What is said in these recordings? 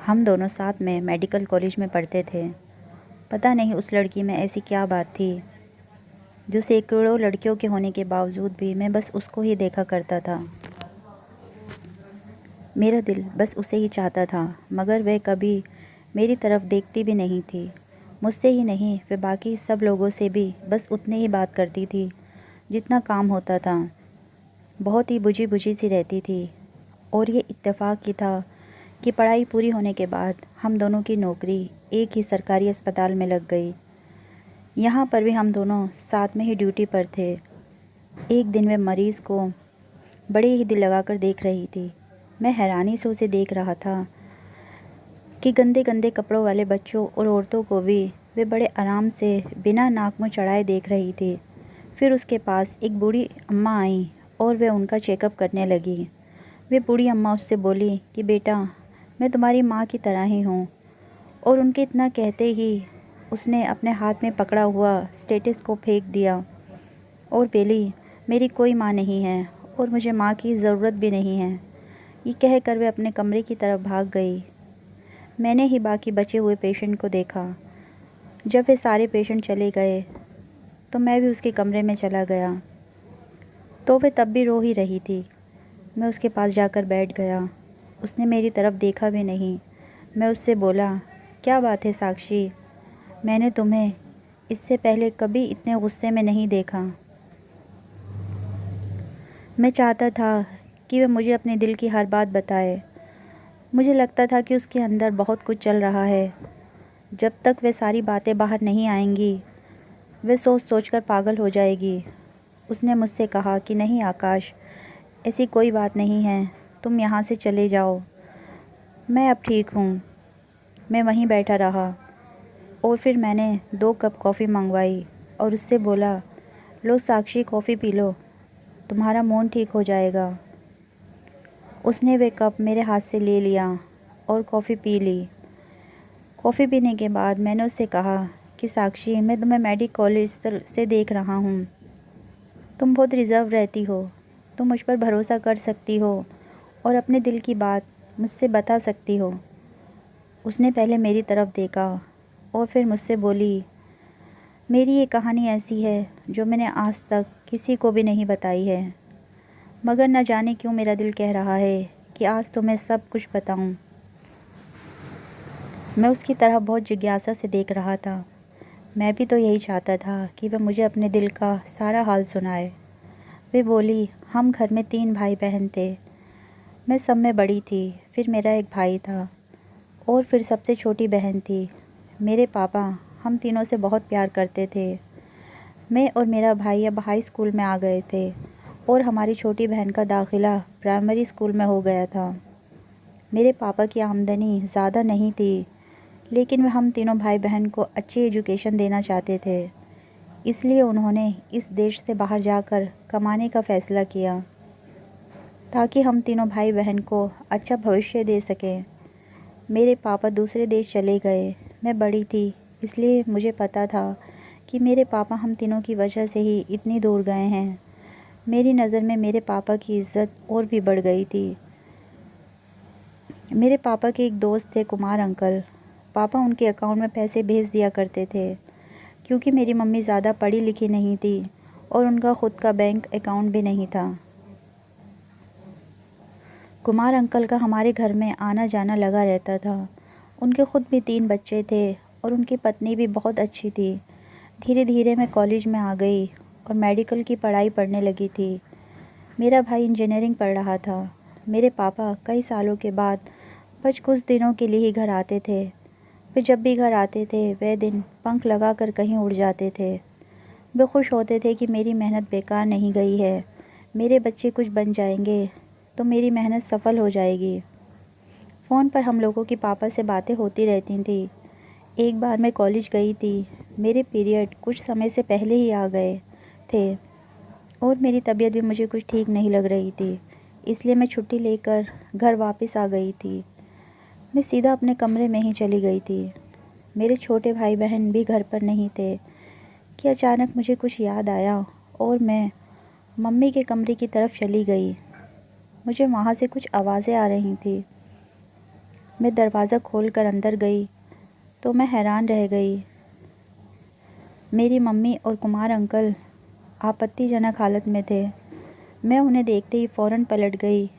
हम दोनों साथ में मेडिकल कॉलेज में पढ़ते थे। पता नहीं उस लड़की में ऐसी क्या बात थी जो सैकड़ों लड़कियों के होने के बावजूद भी मैं बस उसको ही देखा करता था। मेरा दिल बस उसे ही चाहता था, मगर वह कभी मेरी तरफ देखती भी नहीं थी। मुझसे ही नहीं, वह बाकी सब लोगों से भी बस उतने ही बात करती थी जितना काम होता था। बहुत ही बुझी बुझी सी रहती थी। और ये इत्तेफाक ही था कि पढ़ाई पूरी होने के बाद हम दोनों की नौकरी एक ही सरकारी अस्पताल में लग गई। यहाँ पर भी हम दोनों साथ में ही ड्यूटी पर थे। एक दिन वह मरीज़ को बड़े ही दिल लगाकर देख रही थी। मैं हैरानी से उसे देख रहा था कि गंदे गंदे कपड़ों वाले बच्चों और औरतों को भी वे बड़े आराम से बिना नाक मुँह चढ़ाए देख रही थी। फिर उसके पास एक बूढ़ी अम्मा आई और वे उनका चेकअप करने लगी। वे बूढ़ी अम्मा उससे बोली कि बेटा, मैं तुम्हारी माँ की तरह ही हूँ। और उनके इतना कहते ही उसने अपने हाथ में पकड़ा हुआ स्टेथोस्कोप फेंक दिया और बोली, मेरी कोई माँ नहीं है और मुझे माँ की ज़रूरत भी नहीं है। ये कहकर वे अपने कमरे की तरफ भाग गई। मैंने ही बाकी बचे हुए पेशेंट को देखा। जब वे सारे पेशेंट चले गए तो मैं भी उसके कमरे में चला गया। तो वे तब भी रो ही रही थी। मैं उसके पास जाकर बैठ गया। उसने मेरी तरफ देखा भी नहीं। मैं उससे बोला, क्या बात है साक्षी, मैंने तुम्हें इससे पहले कभी इतने गुस्से में नहीं देखा। मैं चाहता था कि वह मुझे अपने दिल की हर बात बताए। मुझे लगता था कि उसके अंदर बहुत कुछ चल रहा है। जब तक वे सारी बातें बाहर नहीं आएंगी, वे सोच सोच कर पागल हो जाएगी। उसने मुझसे कहा कि नहीं आकाश, ऐसी कोई बात नहीं है, तुम यहाँ से चले जाओ, मैं अब ठीक हूँ। मैं वहीं बैठा रहा और फिर मैंने 2 कप कॉफ़ी मंगवाई और उससे बोला, लो साक्षी, कॉफ़ी पी लो, तुम्हारा मूड ठीक हो जाएगा। उसने वे कप मेरे हाथ से ले लिया और कॉफ़ी पी ली। कॉफ़ी पीने के बाद मैंने उससे कहा कि साक्षी, मैं तुम्हें मेडिकल कॉलेज से देख रहा हूँ। तुम बहुत रिज़र्व रहती हो, तुम मुझ पर भरोसा कर सकती हो और अपने दिल की बात मुझसे बता सकती हो। उसने पहले मेरी तरफ देखा और फिर मुझसे बोली, मेरी ये कहानी ऐसी है जो मैंने आज तक किसी को भी नहीं बताई है, मगर न जाने क्यों मेरा दिल कह रहा है कि आज तो मैं सब कुछ बताऊं। मैं उसकी तरह बहुत जिज्ञासा से देख रहा था। मैं भी तो यही चाहता था कि वह मुझे अपने दिल का सारा हाल सुनाए। वे बोली, हम घर में 3 भाई बहन थे। मैं सब में बड़ी थी, फिर मेरा एक भाई था और फिर सबसे छोटी बहन थी। मेरे पापा हम तीनों से बहुत प्यार करते थे। मैं और मेरा भाई अब हाई स्कूल में आ गए थे और हमारी छोटी बहन का दाखिला प्राइमरी स्कूल में हो गया था। मेरे पापा की आमदनी ज़्यादा नहीं थी, लेकिन वह हम तीनों भाई बहन को अच्छी एजुकेशन देना चाहते थे। इसलिए उन्होंने इस देश से बाहर जाकर कमाने का फ़ैसला किया ताकि हम तीनों भाई बहन को अच्छा भविष्य दे सकें। मेरे पापा दूसरे देश चले गए। मैं बड़ी थी, इसलिए मुझे पता था कि मेरे पापा हम तीनों की वजह से ही इतनी दूर गए हैं। मेरी नज़र में मेरे पापा की इज़्ज़त और भी बढ़ गई थी। मेरे पापा के एक दोस्त थे, कुमार अंकल। पापा उनके अकाउंट में पैसे भेज दिया करते थे क्योंकि मेरी मम्मी ज़्यादा पढ़ी लिखी नहीं थी और उनका ख़ुद का बैंक अकाउंट भी नहीं था। कुमार अंकल का हमारे घर में आना जाना लगा रहता था। उनके ख़ुद भी 3 बच्चे थे और उनकी पत्नी भी बहुत अच्छी थी। धीरे धीरे मैं कॉलेज में आ गई और मेडिकल की पढ़ाई पढ़ने लगी थी। मेरा भाई इंजीनियरिंग पढ़ रहा था। मेरे पापा कई सालों के बाद बस कुछ दिनों के लिए ही घर आते थे। वे जब भी घर आते थे वह दिन पंख लगा कर कहीं उड़ जाते थे। वे खुश होते थे कि मेरी मेहनत बेकार नहीं गई है, मेरे बच्चे कुछ बन जाएंगे तो मेरी मेहनत सफल हो जाएगी। फ़ोन पर हम लोगों की पापा से बातें होती रहती थी। एक बार मैं कॉलेज गई थी। मेरे पीरियड कुछ समय से पहले ही आ गए थे और मेरी तबीयत भी मुझे कुछ ठीक नहीं लग रही थी, इसलिए मैं छुट्टी लेकर घर वापस आ गई थी। मैं सीधा अपने कमरे में ही चली गई थी। मेरे छोटे भाई बहन भी घर पर नहीं थे कि अचानक मुझे कुछ याद आया और मैं मम्मी के कमरे की तरफ चली गई। मुझे वहाँ से कुछ आवाज़ें आ रही थी। मैं दरवाज़ा खोलकर अंदर गई तो मैं हैरान रह गई। मेरी मम्मी और कुमार अंकल आपत्तिजनक हालत में थे। मैं उन्हें देखते ही फ़ौरन पलट गई।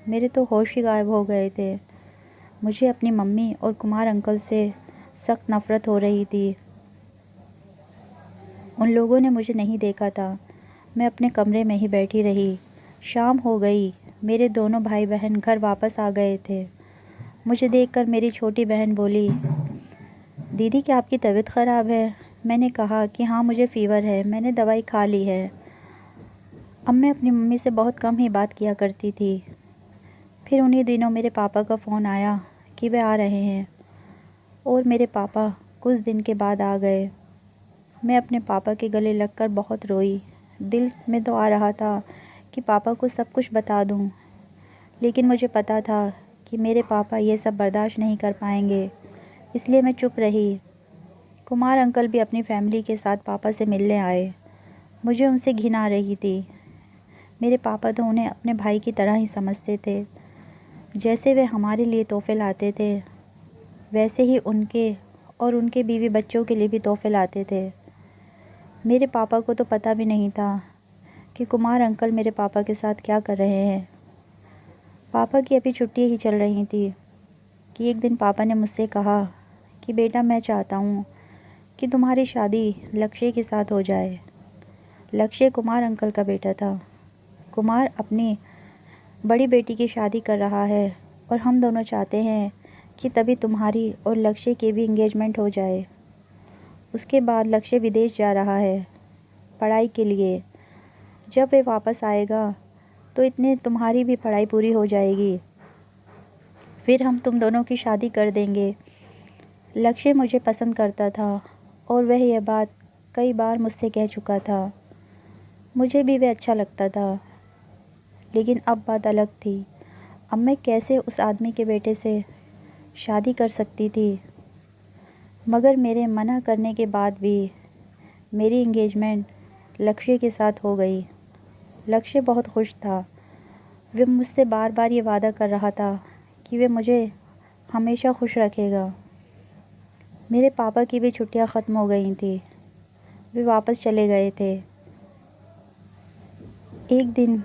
मेरे तो होश ही गायब हो गए थे। मुझे अपनी मम्मी और कुमार अंकल से सख्त नफ़रत हो रही थी। उन लोगों ने मुझे नहीं देखा था। मैं अपने कमरे में ही बैठी रही। शाम हो गई। मेरे दोनों भाई बहन घर वापस आ गए थे। मुझे देखकर मेरी छोटी बहन बोली, दीदी क्या आपकी तबीयत ख़राब है? मैंने कहा कि हाँ मुझे फ़ीवर है, मैंने दवाई खा ली है। अब मैं अपनी मम्मी से बहुत कम ही बात किया करती थी। फिर उन्हीं दिनों मेरे पापा का फ़ोन आया कि वे आ रहे हैं और मेरे पापा कुछ दिन के बाद आ गए। मैं अपने पापा के गले लगकर बहुत रोई। दिल में तो आ रहा था कि पापा को सब कुछ बता दूं, लेकिन मुझे पता था कि मेरे पापा ये सब बर्दाश्त नहीं कर पाएंगे, इसलिए मैं चुप रही। कुमार अंकल भी अपनी फैमिली के साथ पापा से मिलने आए। मुझे उनसे घिन आ रही थी। मेरे पापा तो उन्हें अपने भाई की तरह ही समझते थे। जैसे वे हमारे लिए तोहफ़े लाते थे, वैसे ही उनके और उनके बीवी बच्चों के लिए भी तोहफ़े लाते थे। मेरे पापा को तो पता भी नहीं था कि कुमार अंकल मेरे पापा के साथ क्या कर रहे हैं। पापा की अभी छुट्टी ही चल रही थी कि एक दिन पापा ने मुझसे कहा कि बेटा मैं चाहता हूँ कि तुम्हारी शादी लक्ष्य के साथ हो जाए। लक्ष्य कुमार अंकल का बेटा था। कुमार अपनी बड़ी बेटी की शादी कर रहा है और हम दोनों चाहते हैं कि तभी तुम्हारी और लक्ष्य की भी एंगेजमेंट हो जाए। उसके बाद लक्ष्य विदेश जा रहा है पढ़ाई के लिए। जब वे वापस आएगा तो इतने तुम्हारी भी पढ़ाई पूरी हो जाएगी, फिर हम तुम दोनों की शादी कर देंगे। लक्ष्य मुझे पसंद करता था और वह यह बात कई बार मुझसे कह चुका था। मुझे भी वह अच्छा लगता था, लेकिन अब बात अलग थी। अब मैं कैसे उस आदमी के बेटे से शादी कर सकती थी? मगर मेरे मना करने के बाद भी मेरी एंगेजमेंट लक्ष्य के साथ हो गई। लक्ष्य बहुत खुश था। वह मुझसे बार बार ये वादा कर रहा था कि वह मुझे हमेशा खुश रखेगा। मेरे पापा की भी छुट्टियां ख़त्म हो गई थी। वे वापस चले गए थे। एक दिन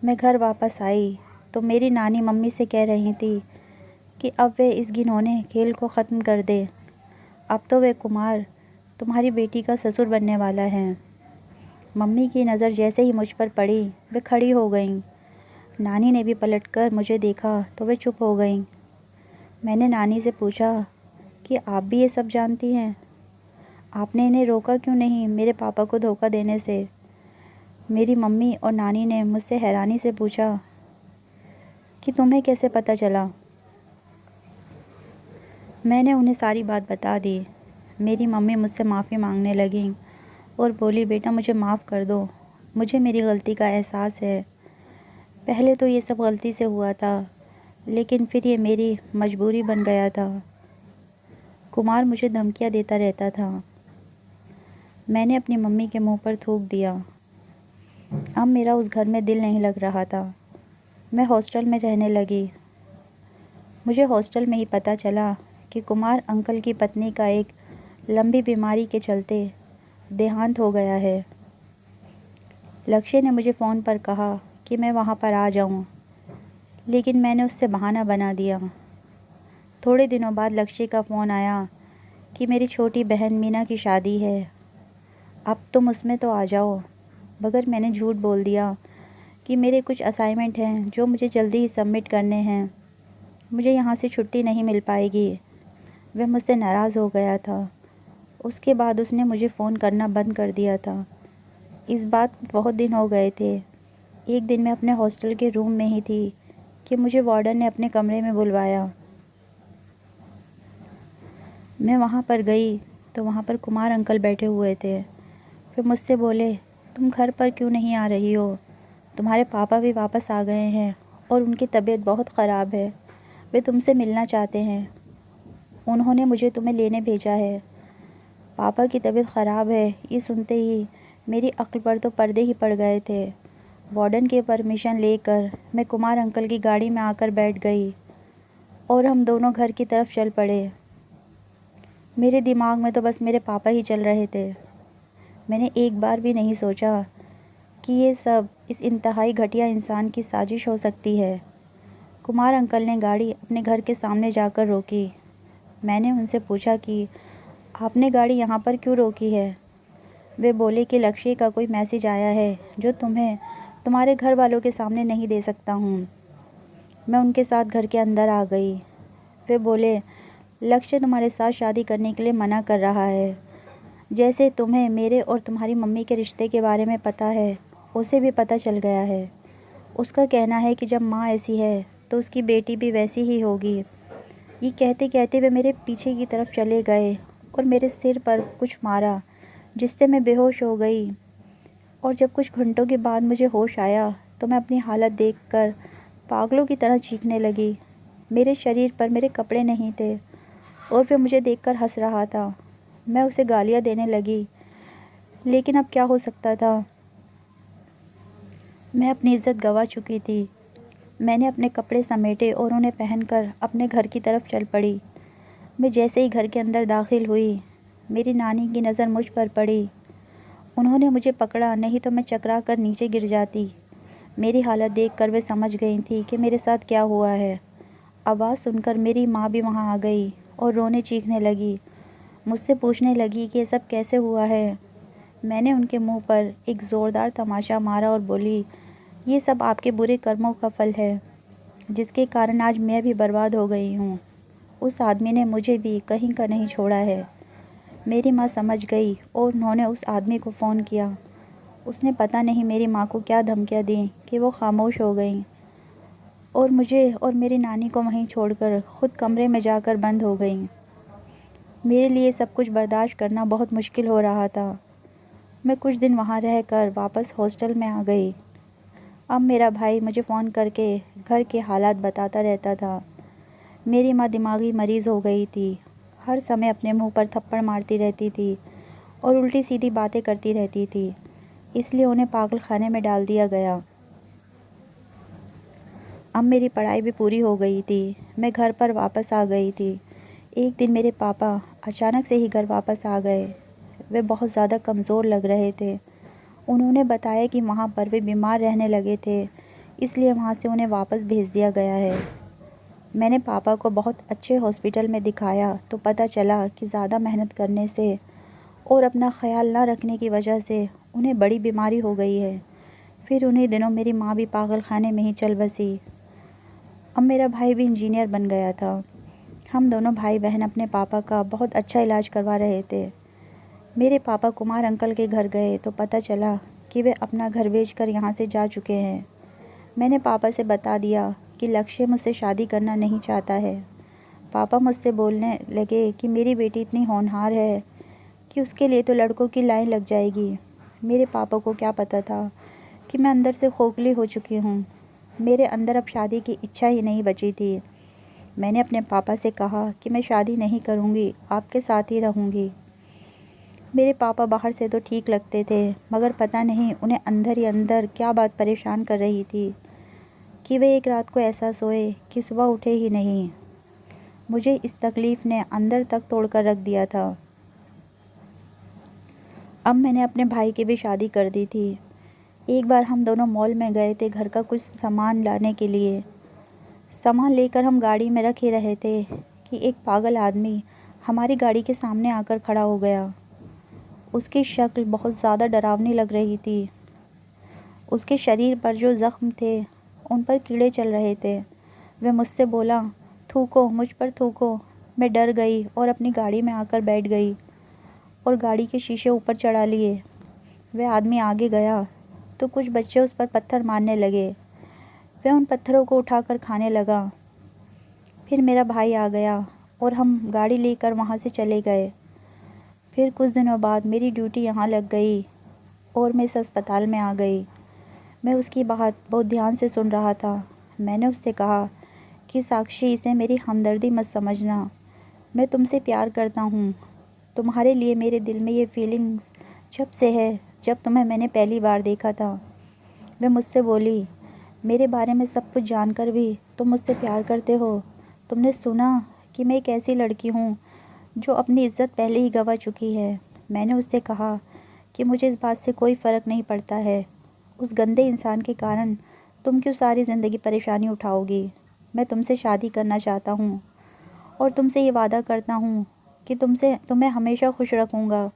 मैं घर वापस आई तो मेरी नानी मम्मी से कह रही थी कि अब वे इस घिनौने खेल को ख़त्म कर दे। अब तो वे कुमार तुम्हारी बेटी का ससुर बनने वाला है। मम्मी की नज़र जैसे ही मुझ पर पड़ी, वे खड़ी हो गईं। नानी ने भी पलटकर मुझे देखा तो वे चुप हो गईं। मैंने नानी से पूछा कि आप भी ये सब जानती हैं? आपने इन्हें रोका क्यों नहीं मेरे पापा को धोखा देने से? मेरी मम्मी और नानी ने मुझसे हैरानी से पूछा कि तुम्हें कैसे पता चला? मैंने उन्हें सारी बात बता दी। मेरी मम्मी मुझसे माफ़ी मांगने लगीं और बोली, बेटा मुझे माफ़ कर दो, मुझे मेरी गलती का एहसास है। पहले तो ये सब गलती से हुआ था, लेकिन फिर ये मेरी मजबूरी बन गया था। कुमार मुझे धमकियाँ देता रहता था। मैंने अपनी मम्मी के मुंह पर थूक दिया। अब मेरा उस घर में दिल नहीं लग रहा था। मैं हॉस्टल में रहने लगी। मुझे हॉस्टल में ही पता चला कि कुमार अंकल की पत्नी का एक लंबी बीमारी के चलते देहांत हो गया है। लक्ष्य ने मुझे फ़ोन पर कहा कि मैं वहाँ पर आ जाऊँ, लेकिन मैंने उससे बहाना बना दिया। थोड़े दिनों बाद लक्ष्य का फ़ोन आया कि मेरी छोटी बहन मीना की शादी है, अब तुम उसमें तो आ जाओ। मगर मैंने झूठ बोल दिया कि मेरे कुछ असाइनमेंट हैं जो मुझे जल्दी ही सबमिट करने हैं, मुझे यहाँ से छुट्टी नहीं मिल पाएगी। वह मुझसे नाराज़ हो गया था। उसके बाद उसने मुझे फ़ोन करना बंद कर दिया था। इस बात बहुत दिन हो गए थे। एक दिन मैं अपने हॉस्टल के रूम में ही थी कि मुझे वार्डन ने अपने कमरे में बुलवाया। मैं वहाँ पर गई तो वहाँ पर कुमार अंकल बैठे हुए थे। फिर मुझसे बोले, तुम घर पर क्यों नहीं आ रही हो? तुम्हारे पापा भी वापस आ गए हैं और उनकी तबीयत बहुत ख़राब है। वे तुमसे मिलना चाहते हैं। उन्होंने मुझे तुम्हें लेने भेजा है। पापा की तबीयत ख़राब है, ये सुनते ही मेरी अक्ल पर तो पर्दे ही पड़ गए थे। वार्डन की परमिशन लेकर मैं कुमार अंकल की गाड़ी में आकर बैठ गई और हम दोनों घर की तरफ चल पड़े। मेरे दिमाग में तो बस मेरे पापा ही चल रहे थे। मैंने एक बार भी नहीं सोचा कि ये सब इस इंतहाई घटिया इंसान की साजिश हो सकती है। कुमार अंकल ने गाड़ी अपने घर के सामने जाकर रोकी। मैंने उनसे पूछा कि आपने गाड़ी यहाँ पर क्यों रोकी है? वे बोले कि लक्ष्य का कोई मैसेज आया है जो तुम्हें तुम्हारे घर वालों के सामने नहीं दे सकता हूँ। मैं उनके साथ घर के अंदर आ गई। वे बोले, लक्ष्य तुम्हारे साथ शादी करने के लिए मना कर रहा है। जैसे तुम्हें मेरे और तुम्हारी मम्मी के रिश्ते के बारे में पता है, उसे भी पता चल गया है। उसका कहना है कि जब माँ ऐसी है तो उसकी बेटी भी वैसी ही होगी। ये कहते कहते वे मेरे पीछे की तरफ चले गए और मेरे सिर पर कुछ मारा, जिससे मैं बेहोश हो गई। और जब कुछ घंटों के बाद मुझे होश आया तो मैं अपनी हालत देखकर पागलों की तरह चीखने लगी। मेरे शरीर पर मेरे कपड़े नहीं थे और वह मुझे देखकर हंस रहा था। मैं उसे गालियाँ देने लगी, लेकिन अब क्या हो सकता था? मैं अपनी इज्जत गंवा चुकी थी। मैंने अपने कपड़े समेटे और उन्हें पहनकर अपने घर की तरफ चल पड़ी। मैं जैसे ही घर के अंदर दाखिल हुई, मेरी नानी की नज़र मुझ पर पड़ी। उन्होंने मुझे पकड़ा, नहीं तो मैं चकरा कर नीचे गिर जाती। मेरी हालत देखकर वे समझ गई थी कि मेरे साथ क्या हुआ है। आवाज़ सुनकर मेरी माँ भी वहाँ आ गई और रोने चीखने लगी। मुझसे पूछने लगी कि ये सब कैसे हुआ है। मैंने उनके मुंह पर एक ज़ोरदार तमाचा मारा और बोली, ये सब आपके बुरे कर्मों का फल है, जिसके कारण आज मैं भी बर्बाद हो गई हूँ। उस आदमी ने मुझे भी कहीं का नहीं छोड़ा है। मेरी माँ समझ गई और उन्होंने उस आदमी को फ़ोन किया। उसने पता नहीं मेरी माँ को क्या धमकियाँ दी कि वो खामोश हो गई और मुझे और मेरी नानी को वहीं छोड़कर ख़ुद कमरे में जाकर बंद हो गई। मेरे लिए सब कुछ बर्दाश्त करना बहुत मुश्किल हो रहा था। मैं कुछ दिन वहाँ रहकर वापस हॉस्टल में आ गई। अब मेरा भाई मुझे फ़ोन करके घर के हालात बताता रहता था। मेरी माँ दिमागी मरीज़ हो गई थी। हर समय अपने मुंह पर थप्पड़ मारती रहती थी और उल्टी सीधी बातें करती रहती थी, इसलिए उन्हें पागल खाने में डाल दिया गया। अब मेरी पढ़ाई भी पूरी हो गई थी। मैं घर पर वापस आ गई थी। एक दिन मेरे पापा अचानक से ही घर वापस आ गए। वे बहुत ज़्यादा कमज़ोर लग रहे थे। उन्होंने बताया कि वहाँ पर वे बीमार रहने लगे थे, इसलिए वहाँ से उन्हें वापस भेज दिया गया है। मैंने पापा को बहुत अच्छे हॉस्पिटल में दिखाया तो पता चला कि ज़्यादा मेहनत करने से और अपना ख्याल ना रखने की वजह से उन्हें बड़ी बीमारी हो गई है। फिर उन्हीं दिनों मेरी माँ भी पागल खाने में ही चल बसी। अब मेरा भाई भी इंजीनियर बन गया था। हम दोनों भाई बहन अपने पापा का बहुत अच्छा इलाज करवा रहे थे। मेरे पापा कुमार अंकल के घर गए तो पता चला कि वे अपना घर बेचकर यहाँ से जा चुके हैं। मैंने पापा से बता दिया कि लक्ष्य मुझसे शादी करना नहीं चाहता है। पापा मुझसे बोलने लगे कि मेरी बेटी इतनी होनहार है कि उसके लिए तो लड़कों की लाइन लग जाएगी। मेरे पापा को क्या पता था कि मैं अंदर से खोखली हो चुकी हूँ। मेरे अंदर अब शादी की इच्छा ही नहीं बची थी। मैंने अपने पापा से कहा कि मैं शादी नहीं करूँगी, आपके साथ ही रहूँगी। मेरे पापा बाहर से तो ठीक लगते थे, मगर पता नहीं उन्हें अंदर ही अंदर क्या बात परेशान कर रही थी कि वे एक रात को ऐसा सोए कि सुबह उठे ही नहीं। मुझे इस तकलीफ़ ने अंदर तक तोड़कर रख दिया था। अब मैंने अपने भाई की भी शादी कर दी थी। एक बार हम दोनों मॉल में गए थे घर का कुछ सामान लाने के लिए। सामान लेकर हम गाड़ी में रख ही रहे थे कि एक पागल आदमी हमारी गाड़ी के सामने आकर खड़ा हो गया। उसकी शक्ल बहुत ज़्यादा डरावनी लग रही थी। उसके शरीर पर जो ज़ख्म थे उन पर कीड़े चल रहे थे। वह मुझसे बोला, थूको, मुझ पर थूको। मैं डर गई और अपनी गाड़ी में आकर बैठ गई और गाड़ी के शीशे ऊपर चढ़ा लिए। वह आदमी आगे गया तो कुछ बच्चे उस पर पत्थर मारने लगे। वह उन पत्थरों को उठाकर खाने लगा। फिर मेरा भाई आ गया और हम गाड़ी लेकर वहाँ से चले गए। फिर कुछ दिनों बाद मेरी ड्यूटी यहाँ लग गई और मैं इस अस्पताल में आ गई। मैं उसकी बात बहुत ध्यान से सुन रहा था। मैंने उससे कहा कि साक्षी, इसे मेरी हमदर्दी मत समझना। मैं तुमसे प्यार करता हूँ। तुम्हारे लिए मेरे दिल में ये फीलिंग्स जब से है जब तुम्हें मैंने पहली बार देखा था। वह मुझसे बोली, मेरे बारे में सब कुछ जानकर भी तुम मुझसे प्यार करते हो? तुमने सुना कि मैं एक ऐसी लड़की हूँ जो अपनी इज्जत पहले ही गंवा चुकी है। मैंने उससे कहा कि मुझे इस बात से कोई फ़र्क नहीं पड़ता है। उस गंदे इंसान के कारण तुम क्यों सारी ज़िंदगी परेशानी उठाओगी। मैं तुमसे शादी करना चाहता हूँ और तुमसे ये वादा करता हूँ कि तुम्हें हमेशा खुश रखूँगा।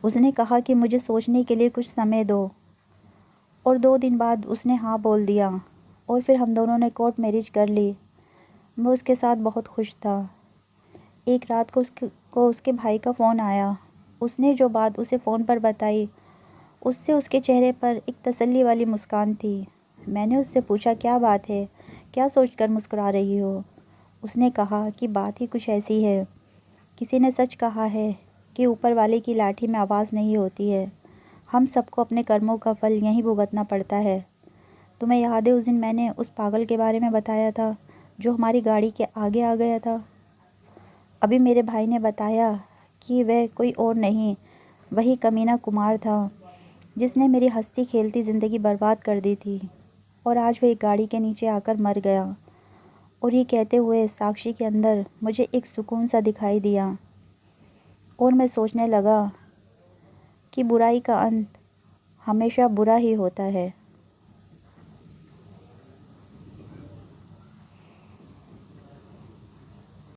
उसने कहा कि मुझे सोचने के लिए कुछ समय दो और 2 दिन बाद उसने हाँ बोल दिया और फिर हम दोनों ने कोर्ट मैरिज कर ली। मैं उसके साथ बहुत खुश था। एक रात को उसके भाई का फ़ोन आया। उसने जो बात उसे फ़ोन पर बताई उससे उसके चेहरे पर एक तसल्ली वाली मुस्कान थी। मैंने उससे पूछा, क्या बात है, क्या सोचकर मुस्कुरा रही हो। उसने कहा कि बात ही कुछ ऐसी है। किसी ने सच कहा है कि ऊपर वाले की लाठी में आवाज़ नहीं होती है। हम सबको अपने कर्मों का फल यहीं भुगतना पड़ता है। तुम्हें याद है उस दिन मैंने उस पागल के बारे में बताया था जो हमारी गाड़ी के आगे आ गया था। अभी मेरे भाई ने बताया कि वह कोई और नहीं, वही कमीना कुमार था जिसने मेरी हंसती खेलती ज़िंदगी बर्बाद कर दी थी। और आज वह एक गाड़ी के नीचे आकर मर गया। और ये कहते हुए साक्षी के अंदर मुझे एक सुकून सा दिखाई दिया और मैं सोचने लगा कि बुराई का अंत हमेशा बुरा ही होता है।